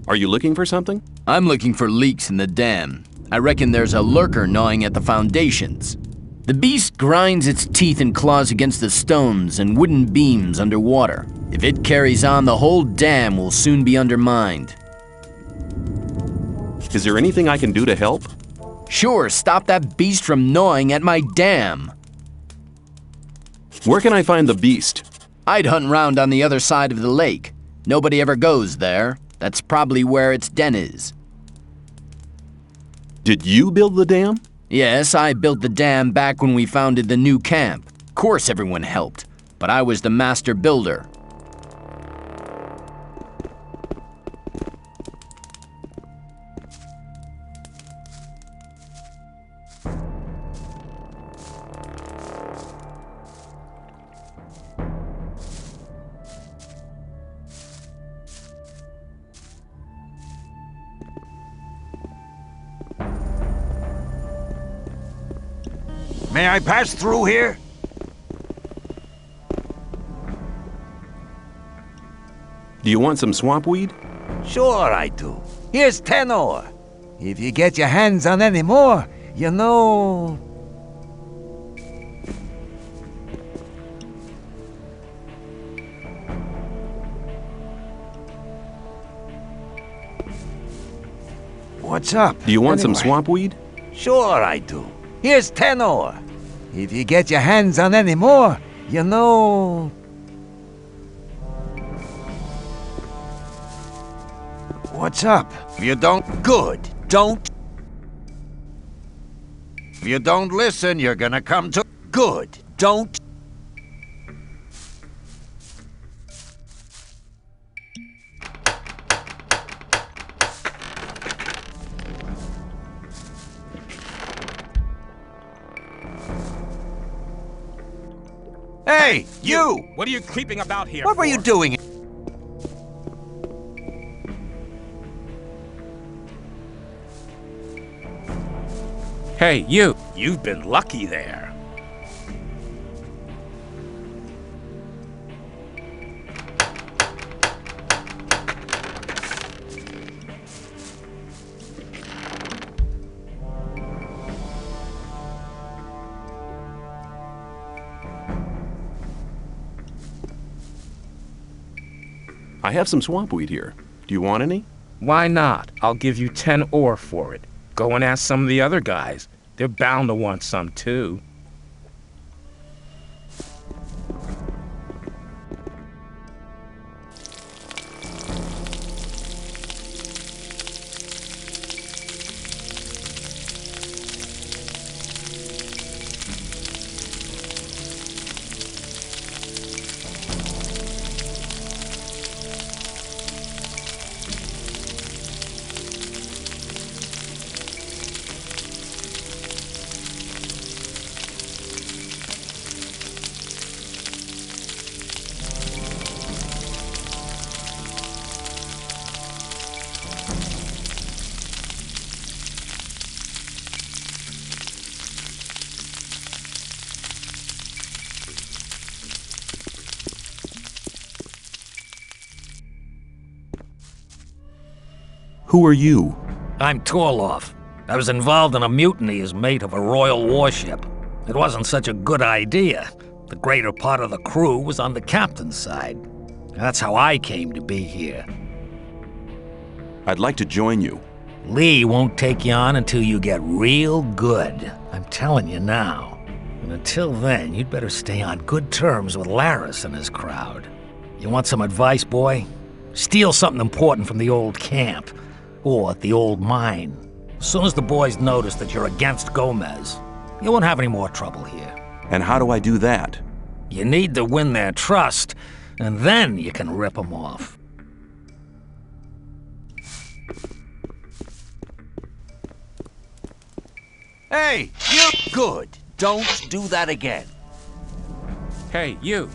Are you looking for something? I'm looking for leaks in the dam. I reckon there's a lurker gnawing at the foundations. The beast grinds its teeth and claws against the stones and wooden beams underwater. If it carries on, the whole dam will soon be undermined. Is there anything I can do to help? Sure, stop that beast from gnawing at my dam. Where can I find the beast? I'd hunt round on the other side of the lake. Nobody ever goes there. That's probably where its den is. Did you build the dam? Yes, I built the dam back when we founded the new camp. Of course everyone helped, but I was the master builder. May I pass through here? Do you want some swamp weed? Sure I do. Here's 10 ore. If you get your hands on any more, you know... What's up? Do you want some anyway? swamp weed? Sure I do. Here's 10 ore. If you get your hands on any more, you know... What's up? If you don't... Good. Don't... If you don't listen, you're gonna come to... Good. Don't... Hey, you! What are you creeping about here What were for? you doing? Hey, you! You've been lucky there. I have some swamp weed here. Do you want any? Why not? I'll give you 10 ore for it. Go and ask some of the other guys. They're bound to want some too. Who are you? I'm Torloff. I was involved in a mutiny as mate of a royal warship. It wasn't such a good idea. The greater part of the crew was on the captain's side. That's how I came to be here. I'd like to join you. Lee won't take you on until you get real good. I'm telling you now. And until then, you'd better stay on good terms with Laris and his crowd. You want some advice, boy? Steal something important from the old camp. Or at the old mine. As soon as the boys notice that you're against Gomez, you won't have any more trouble here. And how do I do that? You need to win their trust, and then you can rip them off. Hey, you! Good. Don't do that again. Hey, you!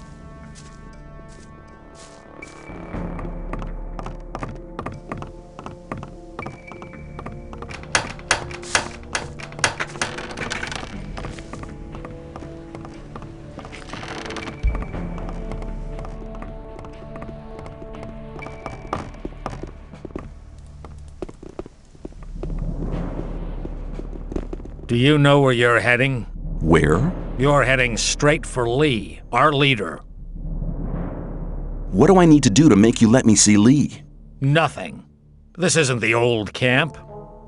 Do you know where you're heading? Where? You're heading straight for Lee, our leader. What do I need to do to make you let me see Lee? Nothing. This isn't the old camp,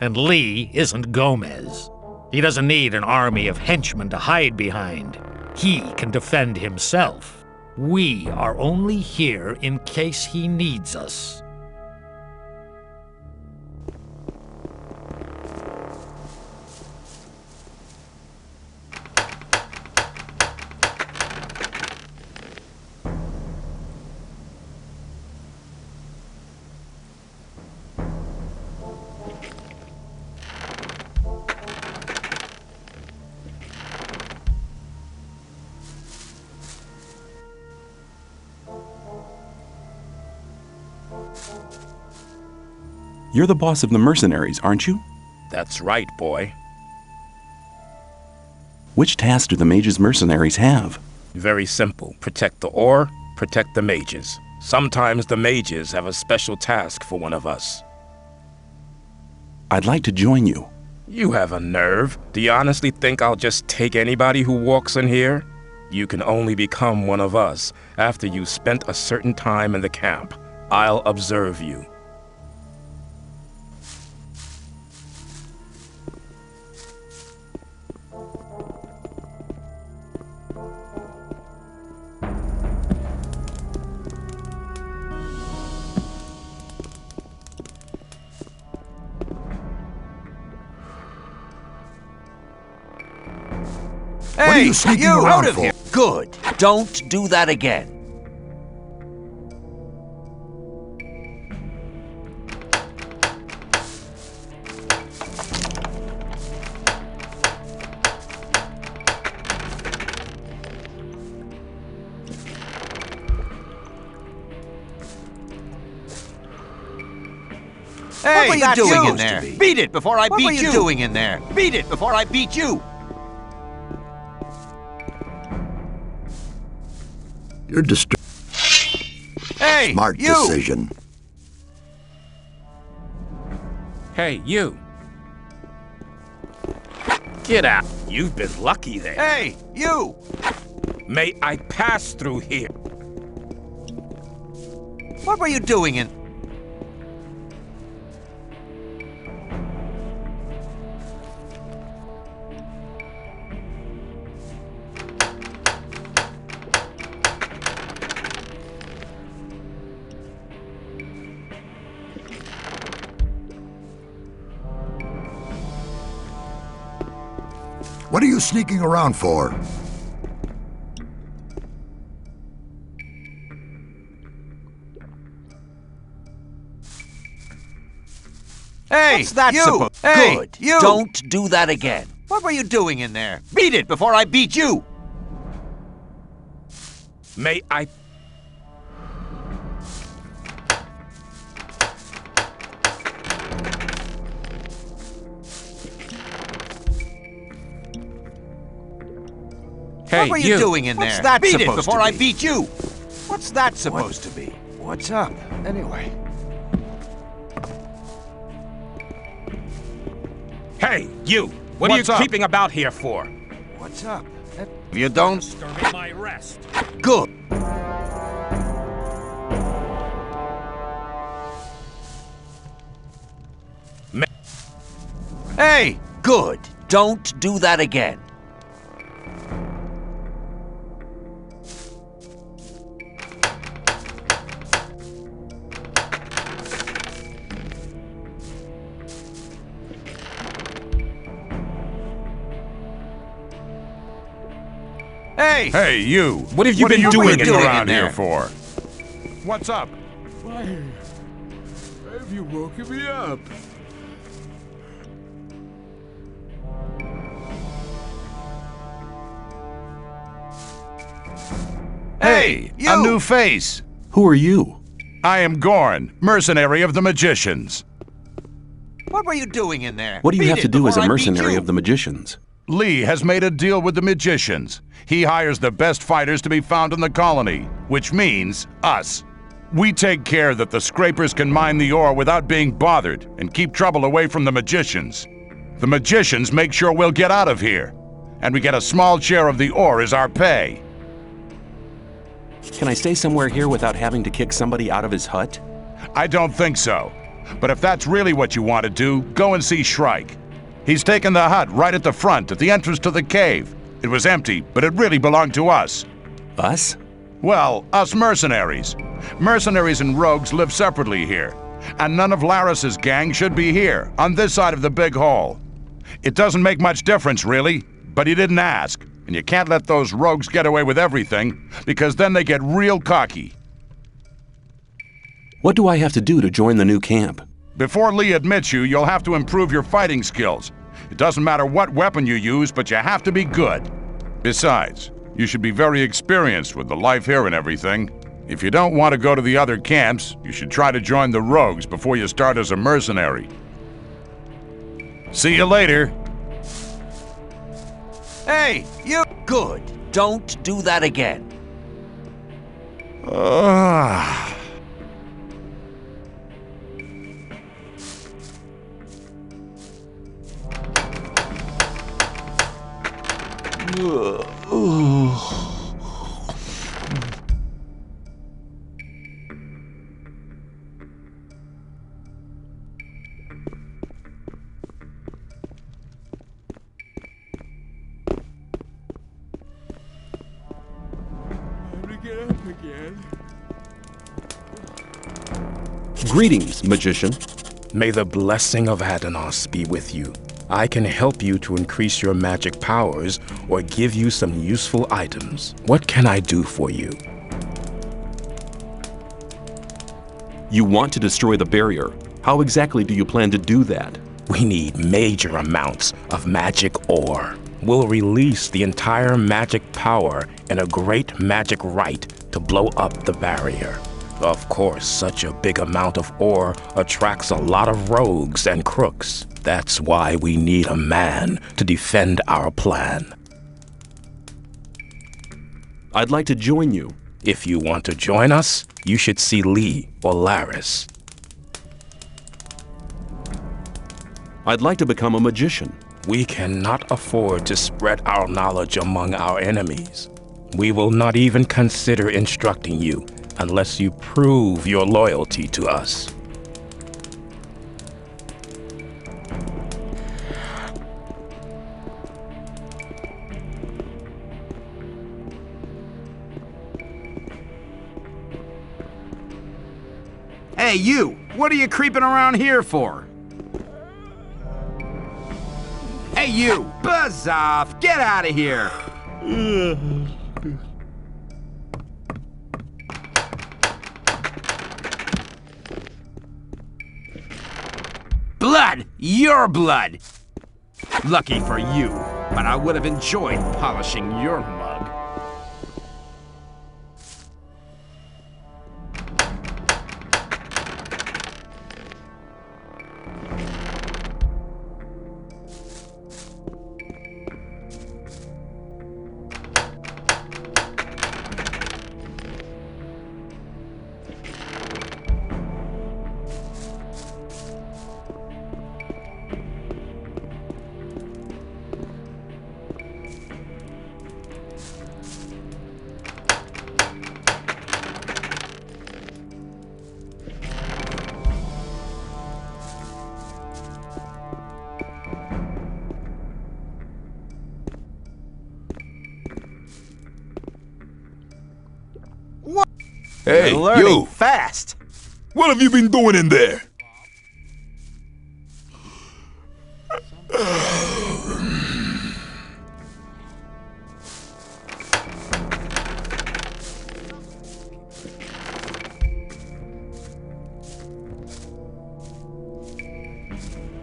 and Lee isn't Gomez. He doesn't need an army of henchmen to hide behind. He can defend himself. We are only here in case he needs us. You're the boss of the mercenaries, aren't you? That's right, boy. Which task do the mage's mercenaries have? Very simple. Protect the ore, protect the mages. Sometimes the mages have a special task for one of us. I'd like to join you. You have a nerve. Do you honestly think I'll just take anybody who walks in here? You can only become one of us after you spent a certain time in the camp. I'll observe you. Hey, What are you sneaking around out of for? here! Good. Don't do that again. Hey, what were you doing in there? Beat it before I beat you! What were you doing in there? Beat it before I beat you! You're Hey, Smart you! decision. Hey, you. Get out. You've been lucky there. Hey, you! May I pass through here? What were you doing in... What are you sneaking around for? Hey, what's that you! Hey, Good. you! Don't do that again. What were you doing in there? Beat it before I beat you! May I... Hey, what were you doing in there? What's that beat supposed it before to I be? beat you! What's that supposed to be? What's up, anyway? Hey, you! What What's are you up? creeping about here for? What's up? You don't? Disturbing my rest. Good. Hey! Good. Don't do that again. Hey! Hey, you! What have you been you doing doing in around in here there? for? What's up? Why have you woken me up? Hey! A You! new face! Who are you? I am Gorn, mercenary of the magicians. What were you doing in there? What do you Beat have it to do as before a I beat mercenary you! of the magicians? Lee has made a deal with the magicians. He hires the best fighters to be found in the colony, which means us. We take care that the scrapers can mine the ore without being bothered and keep trouble away from the magicians. The magicians make sure we'll get out of here. And we get a small share of the ore as our pay. Can I stay somewhere here without having to kick somebody out of his hut? I don't think so. But if that's really what you want to do, go and see Shrike. He's taken the hut right at the front, at the entrance to the cave. It was empty, but it really belonged to us. Us? Well, us mercenaries. Mercenaries and rogues live separately here. And none of Laris's gang should be here, on this side of the big hall. It doesn't make much difference, really, but he didn't ask. And you can't let those rogues get away with everything, because then they get real cocky. What do I have to do to join the new camp? Before Lee admits you, you'll have to improve your fighting skills. It doesn't matter what weapon you use, but you have to be good. Besides, you should be very experienced with the life here and everything. If you don't want to go to the other camps, you should try to join the rogues before you start as a mercenary. See you later. Hey, you good. Don't do that again. Time to get up again. Greetings, magician. May the blessing of Adanos be with you. I can help you to increase your magic powers or give you some useful items. What can I do for you? You want to destroy the barrier. How exactly do you plan to do that? We need major amounts of magic ore. We'll release the entire magic power in a great magic rite to blow up the barrier. Of course, such a big amount of ore attracts a lot of rogues and crooks. That's why we need a man to defend our plan. I'd like to join you. If you want to join us, you should see Lee or Laris. I'd like to become a magician. We cannot afford to spread our knowledge among our enemies. We will not even consider instructing you unless you prove your loyalty to us. Hey, you! What are you creeping around here for? Hey, you! Buzz off! Get out of here! Blood! Your blood! Lucky for you, but I would have enjoyed polishing your mug. Hey, you! Fast. What have you been doing in there?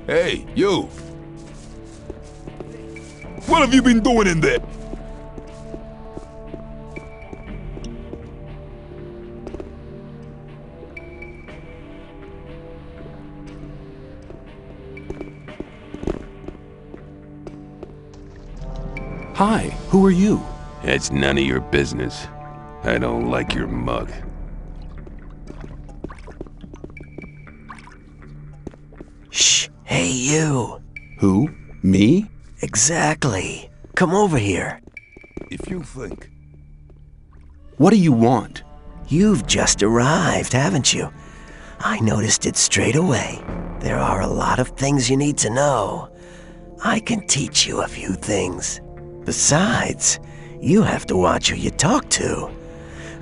Hey, you! What have you been doing in there? Hi, who are you? It's none of your business. I don't like your mug. Shh. Hey, you. Who? Me? Exactly. Come over here. If you think. What do you want? You've just arrived, haven't you? I noticed it straight away. There are a lot of things you need to know. I can teach you a few things. Besides, you have to watch who you talk to.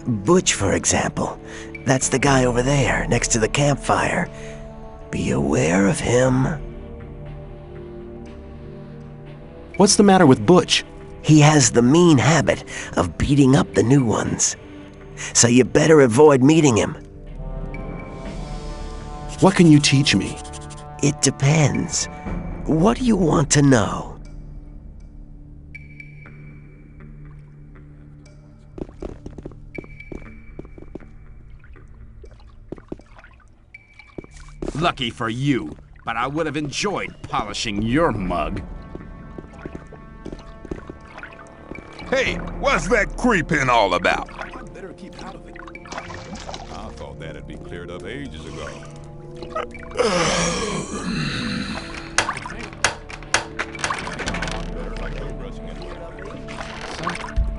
Butch, for example. That's the guy over there, next to the campfire. Be aware of him. What's the matter with Butch? He has the mean habit of beating up the new ones. So you better avoid meeting him. What can you teach me? It depends. What do you want to know? Lucky for you, but I would have enjoyed polishing your mug. Hey, what's that creeping all about? Better keep out of it. I thought that'd be cleared up ages ago.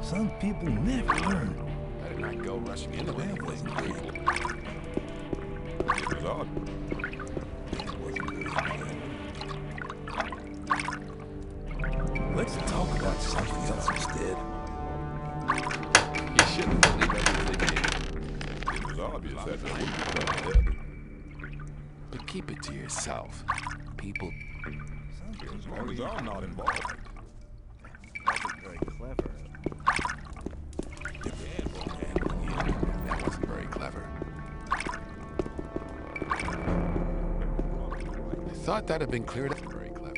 Some people never learn. Better not go rushing into anything. It was odd. Let's talk about something else instead. You shouldn't believe everything here. It was obvious that there would be trouble ahead. But keep it to yourself. People... As long as I'm not involved. Wasn't very clever. That wasn't very clever. I thought that had been cleared up. Very clever.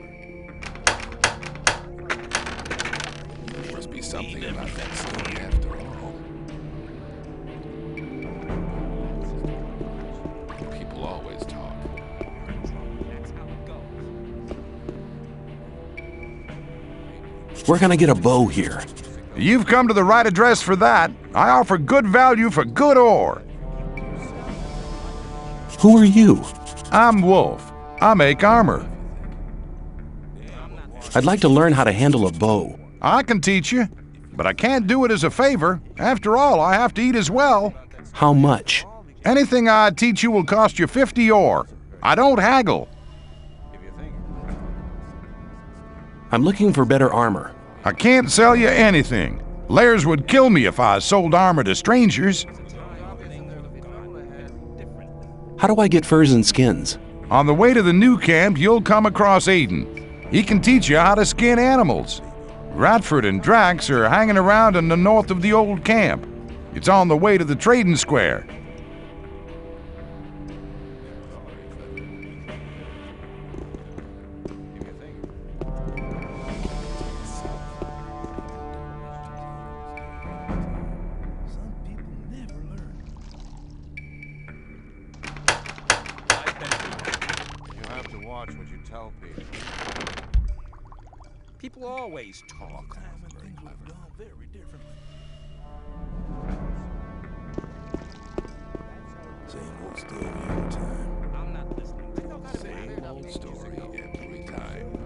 There must be something about that story after all. People always talk. Where can I get a bow here? You've come to the right address for that. I offer good value for good ore. Who are you? I'm Wolf. I make armor. I'd like to learn how to handle a bow. I can teach you, but I can't do it as a favor. After all, I have to eat as well. How much? Anything I teach you will cost you 50 ore. I don't haggle. I'm looking for better armor. I can't sell you anything. Lairs would kill me if I sold armor to strangers. How do I get furs and skins? On the way to the new camp, you'll come across Aiden. He can teach you how to skin animals. Radford and Drax are hanging around in the north of the old camp. It's on the way to the trading square. People always talk. Very differently. Same old story every time. I'm not listening. Same old story every time.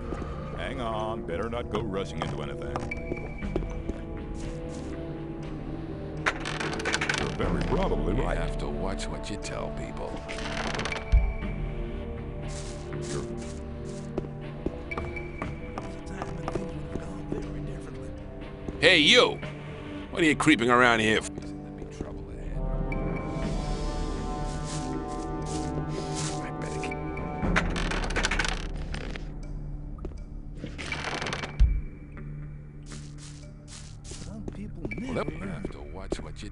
Hang on, better not go rushing into anything. You're very probably You right. have to watch what you tell people. Hey, you! What are you creeping around here for?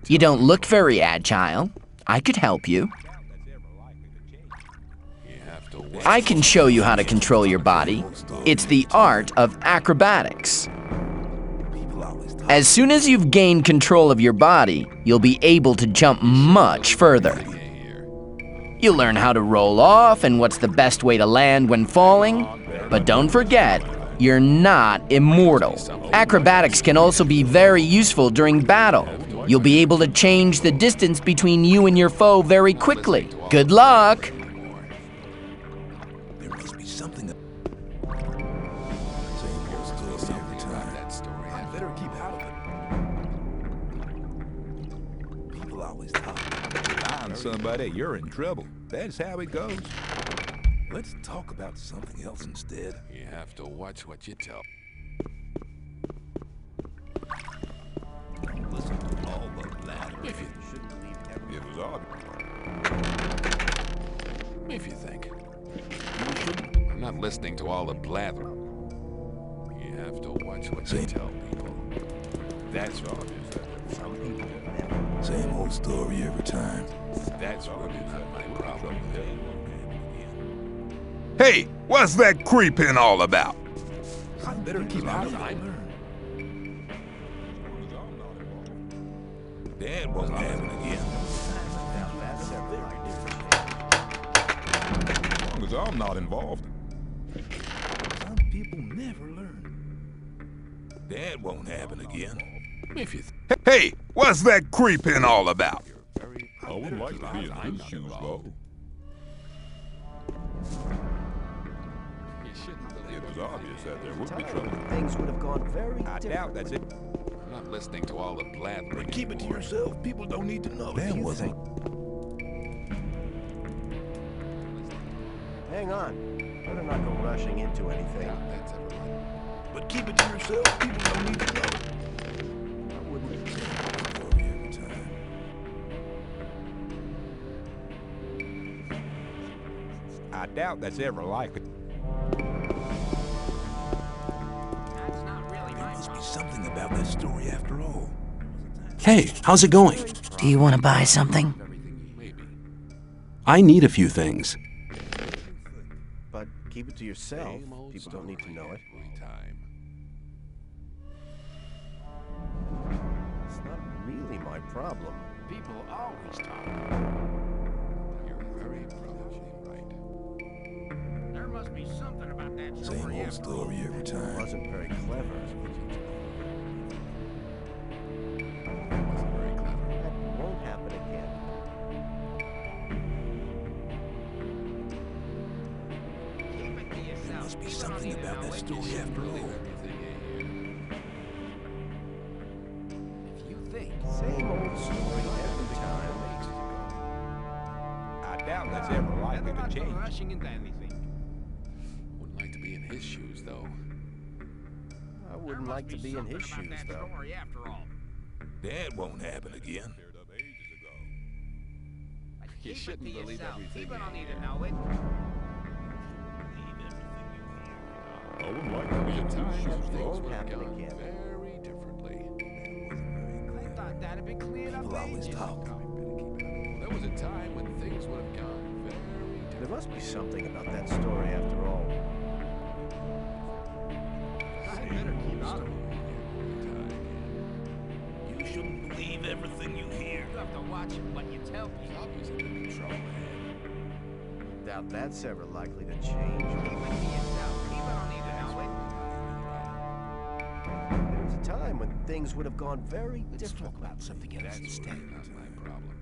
You don't look very agile. I could help you. I can show you how to control your body. It's the art of acrobatics. As soon as you've gained control of your body, you'll be able to jump much further. You'll learn how to roll off and what's the best way to land when falling. But don't forget, you're not immortal. Acrobatics can also be very useful during battle. You'll be able to change the distance between you and your foe very quickly. Good luck! There must be something. story. I better keep out of it. People always talk. Find somebody, you're in trouble. That's how it goes. Let's talk about something else instead. You have to watch what you tell. Don't listen to all the blather. If you Shouldn't believe every... It was obvious. If you think. I'm not listening to all the blather. You have to watch what you tell people. That's obvious. Some people never... Same old story every time. That's really not my problem. Hey, what's that creeping all about? I better keep out of it. Dad won't happen again. As long as I'm not involved. Some people never learn. Dad won't happen again. If you Hey, what's that creeping all about? I wouldn't like to be in his shoes, though. It was obvious that there would be trouble. Things would have gone very I doubt that's it. I'm not listening to all the blathering. But keep it to anymore. yourself. People don't need to know. That wasn't. Hang on. Better not go rushing into anything. That's everyone. But keep it to yourself. People don't need to know. I wouldn't... Story every time. I doubt that's ever likely. There must be something about that story after all. Hey, how's it going? Do you want to buy something? I need a few things. But keep it to yourself. People don't need to know it. It's not really my problem. People always talk. You're very probably right. There must be something about that Same story. old story every It time. wasn't very clever. That won't happen again. Keep it to There yourself. must be People don't something need to about know that it. story after all. If you think. Same old story every time. I doubt that's ever likely Better to not go change. rushing into anything. Wouldn't like to be in his shoes, though. I wouldn't like to be in his shoes, though. Story after all. That won't happen again. You Keep shouldn't it to believe yourself. everything People you don't need hear. to know it. I wouldn't like to There be was in a his time shoes, when though. things would have happen gone again. very differently. I thought that had been cleared up People always ages talk. ago. There was a time when things would have gone very differently. There must be something about that story after all. I better keep out of it. You shouldn't believe everything you hear. You have to watch what you tell people. Obviously, in trouble. Doubt that's ever likely to change. Keep it to yourself. People don't need to know it. There was a time when things would have gone very Let's different. talk about something else instead. Not my problem.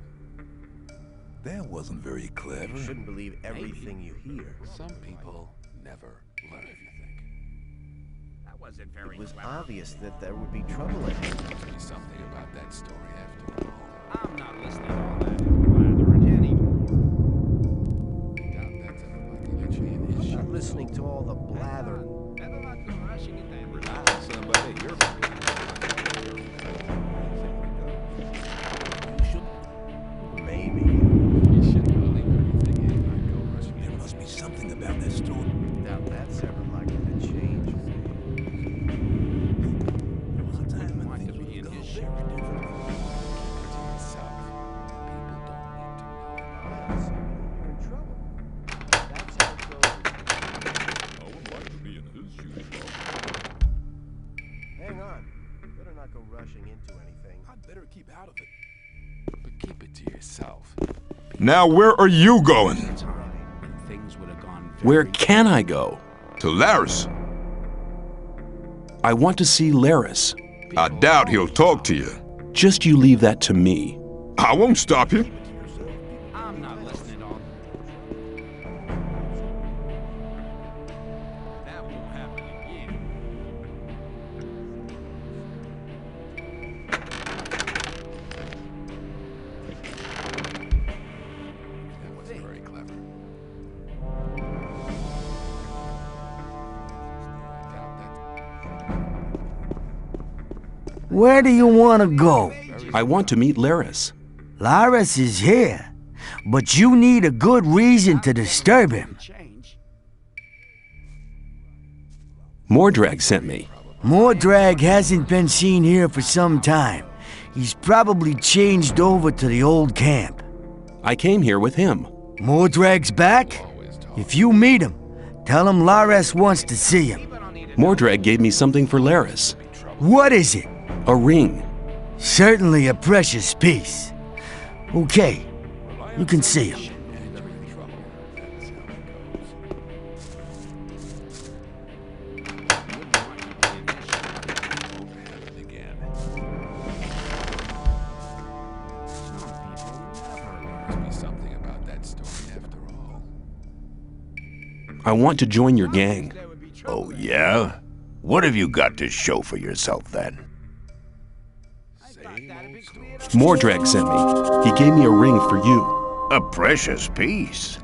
That wasn't very clever. You shouldn't believe everything you hear. Some people never learn. If you think. That wasn't very It was clever. obvious that there would be trouble ahead. There must be something about that story after all. I'm not listening to all that blathering anymore. I doubt that's ever likely to change. I'm not listening to all the blather. Better not go rushing into anything. Find somebody, you're. You shouldn't. Maybe. You shouldn't believe everything you hear. Go rushing There in. must be something about that story. Doubt that's ever likely to change. There was a time when Want to things be would in go his very shoes. differently. To yourself. People don't need to know. Yes, you're in trouble. That's how it goes. I would like to be in his shoes, though. Hang on. Better not go rushing into anything. I'd better keep out of it. But keep it to yourself. Now, where are you going? When things would have gone Where can I go? To Laris. I want to see Laris. I doubt he'll talk to you. Just you leave that to me. I won't stop you. I'm not listening to all that. Won't happen again. Where do you want to go? I want to meet Laris. Laris is here, but you need a good reason to disturb him. Mordrag sent me. Mordrag hasn't been seen here for some time. He's probably changed over to the old camp. I came here with him. Mordrag's back? If you meet him, tell him Laris wants to see him. Mordrag gave me something for Laris. What is it? A ring. Certainly a precious piece. Okay, you can see him. I want to join your gang. Oh, yeah? What have you got to show for yourself, then? Mordrag sent me. He gave me a ring for you. A precious piece.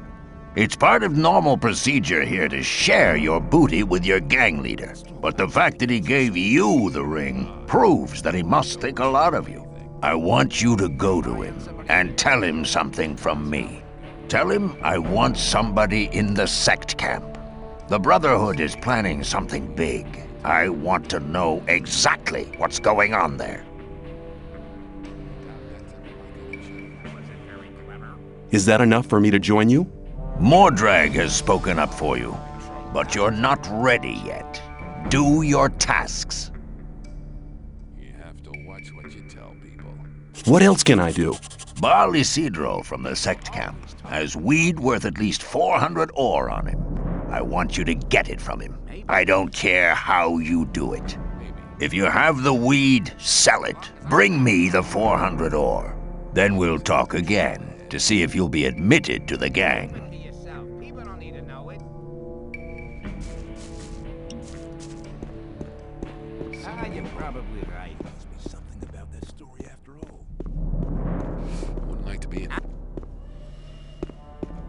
It's part of normal procedure here to share your booty with your gang leader. But the fact that he gave you the ring proves that he must think a lot of you. I want you to go to him and tell him something from me. Tell him I want somebody in the sect camp. The Brotherhood is planning something big. I want to know exactly what's going on there. Is that enough for me to join you? Mordrag has spoken up for you, but you're not ready yet. Do your tasks. You have to watch what you tell people. What else can I do? Baal Isidro from the sect camp has weed worth at least 400 ore on him. I want you to get it from him. I don't care how you do it. If you have the weed, sell it. Bring me the 400 ore. Then we'll talk again to see if you'll be admitted to the gang. You're probably right. Must be something about that story after all. Wouldn't like to be in.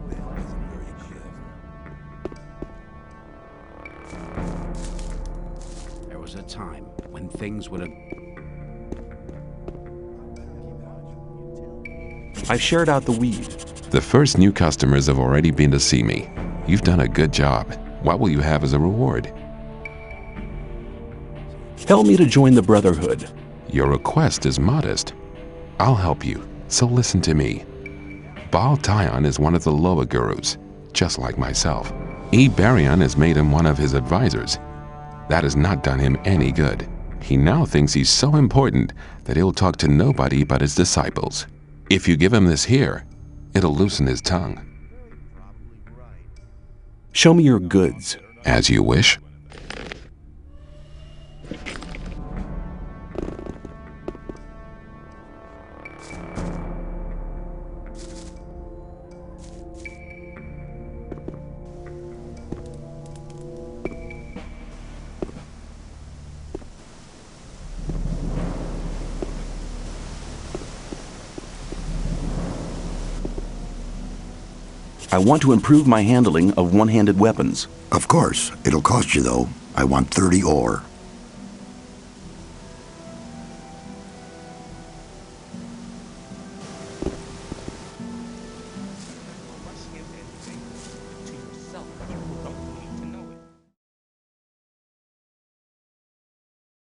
Well, isn't very clever. There was a time when things would have... I've shared out the weed. The first new customers have already been to see me. You've done a good job. What will you have as a reward? Help me to join the Brotherhood. Your request is modest. I'll help you, so listen to me. Baal Tyon is one of the lower gurus, just like myself. Iberion has made him one of his advisors. That has not done him any good. He now thinks he's so important that he'll talk to nobody but his disciples. If you give him this here, it'll loosen his tongue. Show me your goods. As you wish. I want to improve my handling of one-handed weapons. Of course. It'll cost you, though. I want 30 ore.